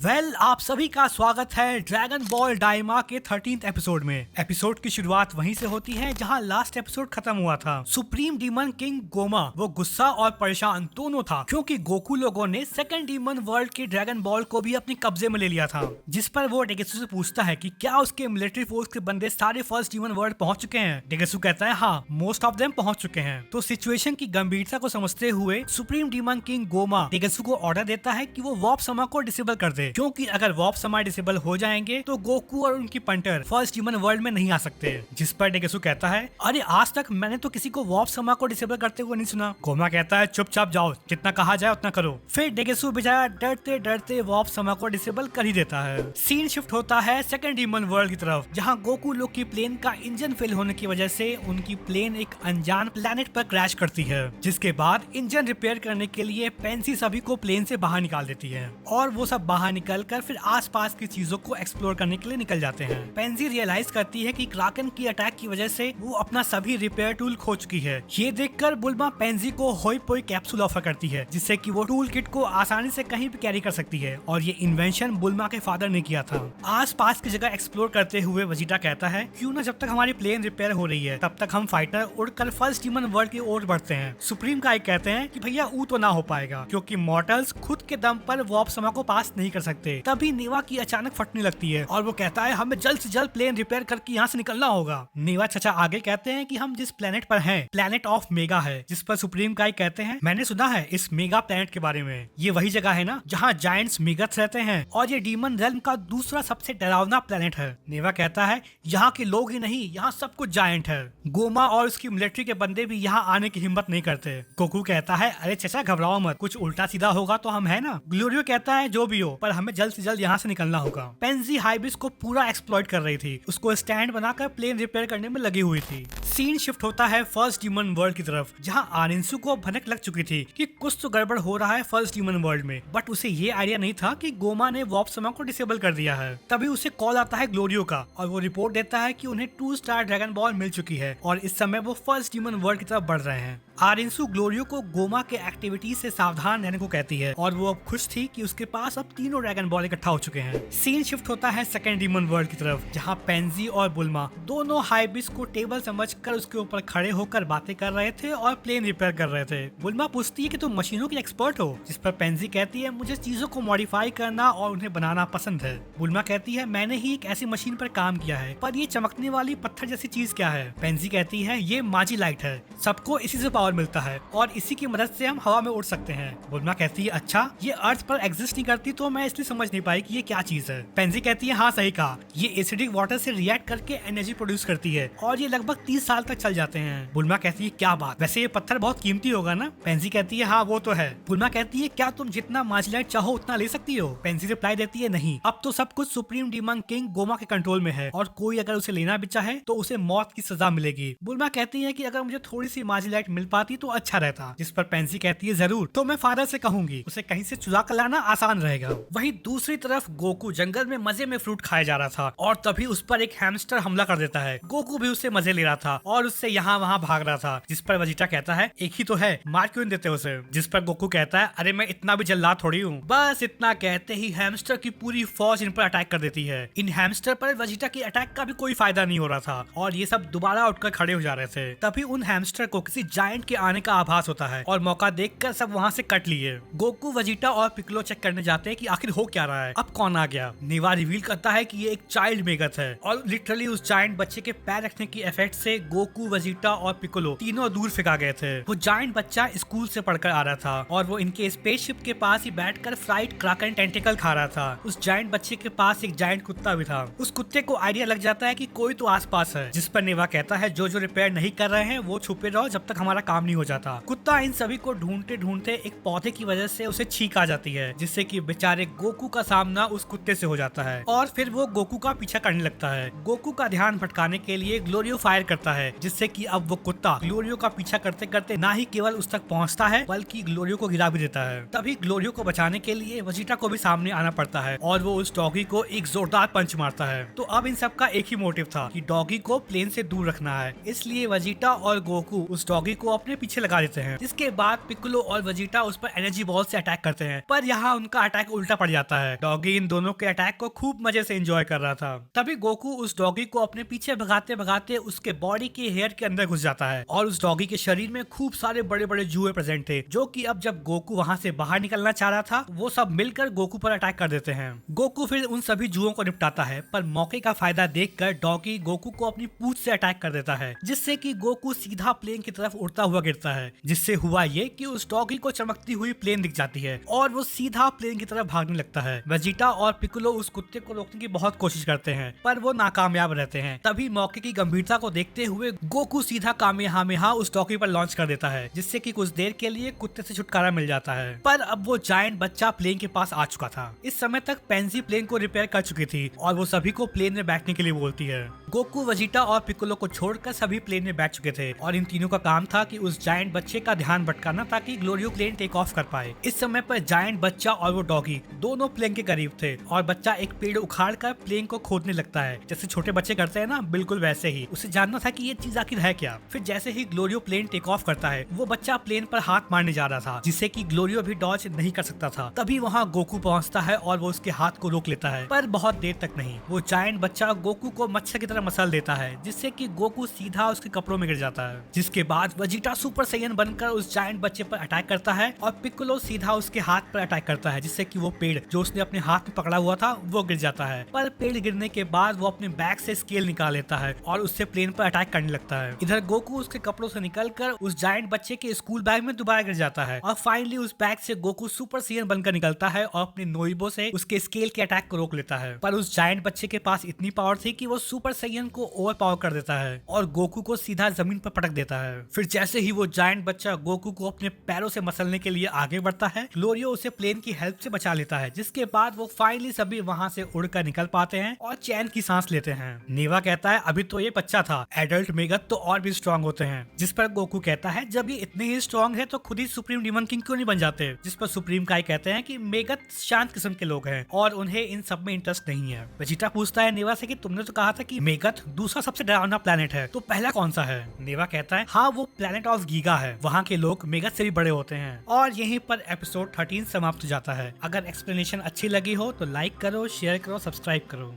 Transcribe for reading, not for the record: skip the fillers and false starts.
आप सभी का स्वागत है ड्रैगन बॉल डाइमा के 13th एपिसोड में। एपिसोड की शुरुआत वहीं से होती है जहां लास्ट एपिसोड खत्म हुआ था। सुप्रीम डीमन किंग गोमा वो गुस्सा और परेशान दोनों था क्योंकि गोकू लोगों ने सेकंड डीमन वर्ल्ड के ड्रैगन बॉल को भी अपने कब्जे में ले लिया था, जिस पर वो डेगेसु से पूछता है कि क्या उसके मिलिट्री फोर्स के बंदे सारे फर्स्ट डीमन वर्ल्ड पहुंच चुके हैं। डेगेसु कहता है हाँ, मोस्ट ऑफ देम पहुंच चुके हैं। तो सिचुएशन की गंभीरता को समझते हुए सुप्रीम डीमन किंग गोमा डेगेसु को ऑर्डर देता है कि वो वॉर्प समा को डिसेबल कर दे, क्योंकि अगर वॉर्प समा डिसेबल हो जाएंगे तो गोकू और उनकी पंटर फर्स्ट डीमन वर्ल्ड में नहीं आ सकते। जिस पर डेगेसु कहता है अरे आज तक मैंने तो किसी को वॉर्प समा को डिसेबल करते हुए नहीं सुना। गोमा कहता है चुपचाप जाओ, जितना कहा जाए उतना करो। फिर डेगेसु बेचारा डरते डरते वॉर्प समा को डिसेबल कर ही देता है। सीन शिफ्ट होता है सेकंड डीमन वर्ल्ड की तरफ, जहाँ गोकू लोग की प्लेन का इंजन फेल होने की वजह से उनकी प्लेन एक अनजान प्लेनेट पर क्रैश करती है, जिसके बाद इंजन रिपेयर करने के लिए पेंसी सभी को प्लेन से बाहर निकाल देती है और वो सब बाहर निकलकर फिर आसपास की चीजों को एक्सप्लोर करने के लिए निकल जाते हैं। पेंसी रियलाइज करती है कि क्राकन की अटैक की वजह से वो अपना सभी रिपेयर टूल खो चुकी है। ये देखकर बुल्मा पेंसी को होई पोई कैप्सूल ऑफर करती है, जिससे कि वो टूल किट को आसानी से कहीं भी कैरी कर सकती है, और ये इन्वेंशन बुल्मा के फादर ने किया था। आसपास की जगह एक्सप्लोर करते हुए वेजिटा कहता है क्यों ना जब तक हमारी प्लेन रिपेयर हो रही है तब तक हम फाइटर उड़कर फर्स्ट डीमन वर्ल्ड की ओर बढ़ते हैं। सुप्रीम काई कहते हैं कि भैया ऊ तो ना हो पाएगा, क्योंकि मॉर्टल्स खुद के दम पर वॉर्प समा को पास नहीं कर सकते। तभी नेवा की अचानक फटने लगती है और वो कहता है हमें जल्द से जल्द प्लेन रिपेयर करके यहाँ से निकलना होगा। नेवा चाचा आगे कहते हैं कि हम जिस प्लेनेट पर हैं, प्लेनेट ऑफ मेगा है, जिस पर सुप्रीम काई कहते हैं मैंने सुना है इस मेगा प्लेनेट के बारे में। ये वही जगह है ना जहाँ जायंट्स मेगथ्स रहते हैं, और ये डीमन रेल्म का दूसरा सबसे डरावना प्लेनेट है। नेवा कहता है यहाँ के लोग ही नहीं, यहाँ सब कुछ जायंट है। गोमा और उसकी मिलिट्री के बंदे भी यहाँ आने की हिम्मत नहीं करते। गोकू कहता है अरे चाचा घबराओ मत, कुछ उल्टा सीधा होगा तो हम है ना। ग्लोरियो कहता है जो भी हो पर हमें जल्द से जल्द यहाँ से निकलना होगा। पेंजी हाइबिस को पूरा एक्सप्लॉइट कर रही थी, उसको स्टैंड बनाकर प्लेन रिपेयर करने में लगी हुई थी। सीन शिफ्ट होता है फर्स्ट डीमन वर्ल्ड की तरफ, जहाँ आरिंसु को भनक लग चुकी थी कि कुछ तो गड़बड़ हो रहा है फर्स्ट डीमन वर्ल्ड में, बट उसे ये आइडिया नहीं था कि गोमा ने वॉर्प समा को डिसेबल कर दिया है। तभी उसे कॉल आता है ग्लोरियो का और वो रिपोर्ट देता है कि उन्हें 2 स्टार ड्रैगन बॉल मिल चुकी है और इस समय वो फर्स्ट डीमन वर्ल्ड की तरफ बढ़ रहे हैं। आरिंसु ग्लोरियो को गोमा के एक्टिविटी से सावधान रहने को कहती है और वो अब खुश थी कि उसके पास अब तीनों ड्रैगन बॉल इकट्ठा हो चुके हैं। सीन शिफ्ट होता है सेकंड डीमन वर्ल्ड की तरफ, जहाँ पेंजी और बुल्मा दोनों हाइबिस को टेबल समझकर उसके ऊपर खड़े होकर बातें कर रहे थे और प्लेन रिपेयर कर रहे थे। बुल्मा पूछती है कि तुम मशीनों की एक्सपर्ट हो, जिस पर पेंजी कहती है मुझे चीजों को मॉडिफाई करना और उन्हें बनाना पसंद है। बुल्मा कहती है मैंने ही एक ऐसी मशीन पर काम किया है, पर ये चमकने वाली पत्थर जैसी चीज क्या है। पेंजी कहती है ये माजी लाइट है, सबको इसी से पावर मिलता है और इसी की मदद से हम हवा में उड़ सकते हैं। बुल्मा कहती है अच्छा, ये अर्थ पर एग्जिस्ट नहीं करती तो मैं इसलिए समझ नहीं पाई कि ये क्या चीज है। पेंजी कहती है हाँ सही कहा, ये एसिडिक वाटर से रिएक्ट करके एनर्जी प्रोड्यूस करती है और ये लगभग 30 साल तक चल जाते हैं। बुल्मा कहती है क्या बात, वैसे ये पत्थर बहुत कीमती होगा ना। पेंजी कहती है हाँ वो तो है। बुल्मा कहती है क्या तुम जितना माजिलाइट चाहो उतना ले सकती हो। पेंजी रिप्लाई देती है नहीं, अब तो सब कुछ सुप्रीम डीमन किंग गोमा के कंट्रोल में है और कोई अगर उसे लेना भी चाहे तो उसे मौत की सजा मिलेगी। बुल्मा कहती है कि अगर मुझे थोड़ी सी माजिलाइट मिल पाती तो अच्छा रहता, जिस पर पेंसी कहती है जरूर, तो मैं फादर से कहूंगी, उसे कहीं से चुरा कर लाना आसान रहेगा। वहीं दूसरी तरफ गोकू जंगल में मजे में फ्रूट खाया जा रहा था और तभी उस पर एक हैमस्टर हमला कर देता है। गोकू भी उससे मजे ले रहा था और उससे यहाँ वहाँ भाग रहा था, जिस पर वेजिटा कहता है एक ही तो है, मार क्यों नहीं देते उसे। जिस पर गोकू कहता है अरे मैं इतना भी जल्लाद थोड़ी हूँ। बस इतना कहते ही हैमस्टर की पूरी फौज इन पर अटैक कर देती है। इन हैमस्टर पर वेजिटा की अटैक का भी कोई फायदा नहीं हो रहा था और ये सब दोबारा उठकर खड़े हो जा रहे थे। तभी उन हैमस्टर को किसी जायंट के आने का आभास होता है और मौका देखकर सब वहाँ से कट लिए। गोकू वेजिटा और पिक्लो चेक करने जाते हैं कि आखिर हो क्या रहा है, अब कौन आ गया। नेवा रिवील करता है कि ये एक चाइल्ड मेगथ है और लिटरली उस जायंट बच्चे के पैर रखने की इफेक्ट से गोकू वेजिटा और पिक्लो तीनों दूर फेंका गए थे। वो जायंट बच्चा स्कूल से पढ़कर आ रहा था और वो इनके स्पेसशिप के पास ही बैठकर फ्राइड क्राकन टेंटिकल खा रहा था। उस जायंट बच्चे के पास एक जायंट कुत्ता भी था। उस कुत्ते को आइडिया लग जाता है कि कोई तो आसपास है, जिस पर नेवा कहता है जो रिपेयर नहीं कर रहे हैं वो छुपे रहो जब तक हमारा काम नहीं हो जाता। कुत्ता इन सभी को ढूंढते ढूंढते एक पौधे की वजह से उसे छींक आ जाती है, जिससे कि बेचारे गोकू का सामना उस कुत्ते से हो जाता है और फिर वो गोकू का पीछा करने लगता है। गोकू गोकू का ध्यान भटकाने के लिए ग्लोरियो फायर करता है, जिससे कि अब वो कुत्ता ग्लोरियो का पीछा करते करते ना ही केवल उस तक पहुंचता है बल्कि ग्लोरियो को गिरा भी देता है। तभी ग्लोरियो को बचाने के लिए वेजिटा को भी सामने आना पड़ता है और वो उस डॉगी को एक जोरदार पंच मारता है। तो अब इन सब का एक ही मोटिव था कि डॉगी को प्लेन से दूर रखना है, इसलिए वेजिटा और गोकू उस डॉगी को अपने पीछे लगा देते हैं। जिसके बाद पिक्कोलो और वेजिटा उस पर एनर्जी बॉल से अटैक करते हैं, पर यहाँ उनका अटैक उल्टा पड़ जाता है। डॉगी इन दोनों के अटैक को खूब मजे से एंजॉय कर रहा था। तभी गोकू उस डॉगी को अपने पीछे भगाते भगाते उसके बॉडी के हेयर के अंदर घुस जाता है और उस डॉगी के शरीर में खूब सारे बड़े बड़े जुए प्रेजेंट थे, जो कि अब जब गोकू वहां से बाहर निकलना चाह रहा था वो सब मिलकर गोकू पर अटैक कर देते हैं। गोकू फिर उन सभी जुओं को निपटाता है, पर मौके का फायदा देखकर डॉगी गोकू को अपनी पूंछ से अटैक कर देता है, जिससे कि गोकू सीधा प्लेन की तरफ उड़ता हुआ गिरता है। जिससे हुआ ये कि उस डॉगी को चमकती हुई प्लेन दिख जाती है और वो सीधा प्लेन की तरफ भागने लगता है। वेजिटा और पिक्कोलो उस कुत्ते को रोकने की बहुत कोशिश करते हैं, पर वो नाकामयाब रहते हैं। तभी मौके की गंभीरता को देखते हुए गोकू सीधा कामेहामेहा उस डॉगी पर लॉन्च कर देता है, जिससे कि कुछ देर के लिए कुत्ते से छुटकारा मिल जाता है। पर अब वो जायंट बच्चा प्लेन के पास आ चुका था। इस समय तक पेंजी प्लेन को रिपेयर कर चुकी थी और वो सभी को प्लेन में बैठने के लिए बोलती है। गोकू, वेजिटा और पिक्कोलो को छोड़कर सभी प्लेन में बैठ चुके थे और इन तीनों का काम था कि उस जायंट बच्चे का ध्यान भटकाना ताकि ग्लोरियो प्लेन टेक ऑफ कर पाए। इस समय पर जायंट बच्चा और वो डॉगी दोनों प्लेन के करीब थे और बच्चा एक पेड़ उखाड़ कर प्लेन को खोदने लगता है, जैसे छोटे बच्चे करते हैं ना, बिल्कुल वैसे ही। उसे जानना था कि ये चीज आखिर है क्या। फिर जैसे ही ग्लोरियो प्लेन टेक ऑफ करता है वो बच्चा प्लेन पर हाथ मारने जा रहा था, जिससे कि ग्लोरियो भी डॉज नहीं कर सकता था। तभी वहाँ गोकू पहुँचता है और वो उसके हाथ को रोक लेता है, पर बहुत देर तक नहीं। वो जायंट बच्चा गोकू को मच्छर की तरह मसल देता है, जिससे कि गोकू सीधा उसके कपड़ों में गिर जाता है। जिसके बाद वेजिटा सुपर सैयन बनकर उस जायंट बच्चे पर अटैक करता है और पिक्कोलो सीधा उसके हाथ पर अटैक करता है, जिससे कि वो पेड़ जो उसने अपने हाथ में पकड़ा हुआ था वो गिर जाता है। पर पेड़ गिरने के बाद वो अपने बैग से स्केल निकाल लेता है और उससे प्लेन पर अटैक करने लगता है। इधर गोकू उसके कपड़ों से निकलकर उस जायंट बच्चे के स्कूल बैग में दोबारा गिर जाता है और फाइनली उस बैग से गोकू सुपर सैयन बनकर निकलता है और अपने नोइबो से उसके स्केल के अटैक को रोक लेता है। पर उस जायंट बच्चे के पास इतनी पावर थी कि वो सुपर सैयन को ओवर पावर कर देता है और गोकू को सीधा जमीन पर पटक देता है। फिर जैसे ही वो जायंट बच्चा गोकू को अपने पैरों से मसलने के लिए आगे बढ़ता है, ग्लोरियो उसे प्लेन की हेल्प से बचा लेता है, जिसके बाद वो फाइनली सभी वहाँ से उड़कर निकल पाते हैं और चैन की सांस लेते हैं। नेवा कहता है अभी तो ये बच्चा था, एडल्ट मेगथ तो और भी स्ट्रॉन्ग होते हैं। जिस पर गोकू कहता है जब ये इतने ही स्ट्रॉन्ग है तो खुद ही सुप्रीम डीमन किंग क्यों नहीं बन जाते। जिस पर सुप्रीम काई कहते हैं कि मेगथ शांत किस्म के लोग हैं और उन्हें इन सब में इंटरेस्ट नहीं है। वेजिटा पूछता है नेवा से कि तुमने तो कहा था कि मेगथ दूसरा सबसे डरावना प्लेनेट है, तो पहला कौन सा है। नेवा कहता है हाँ, वो प्लेनेट ऑफ गीगा है, वहाँ के लोग मेगथ से भी बड़े होते हैं। और यहीं पर एपिसोड 13 समाप्त हो जाता है। अगर एक्सप्लेनेशन अच्छी लगी हो तो लाइक करो, शेयर करो, सब्सक्राइब करो।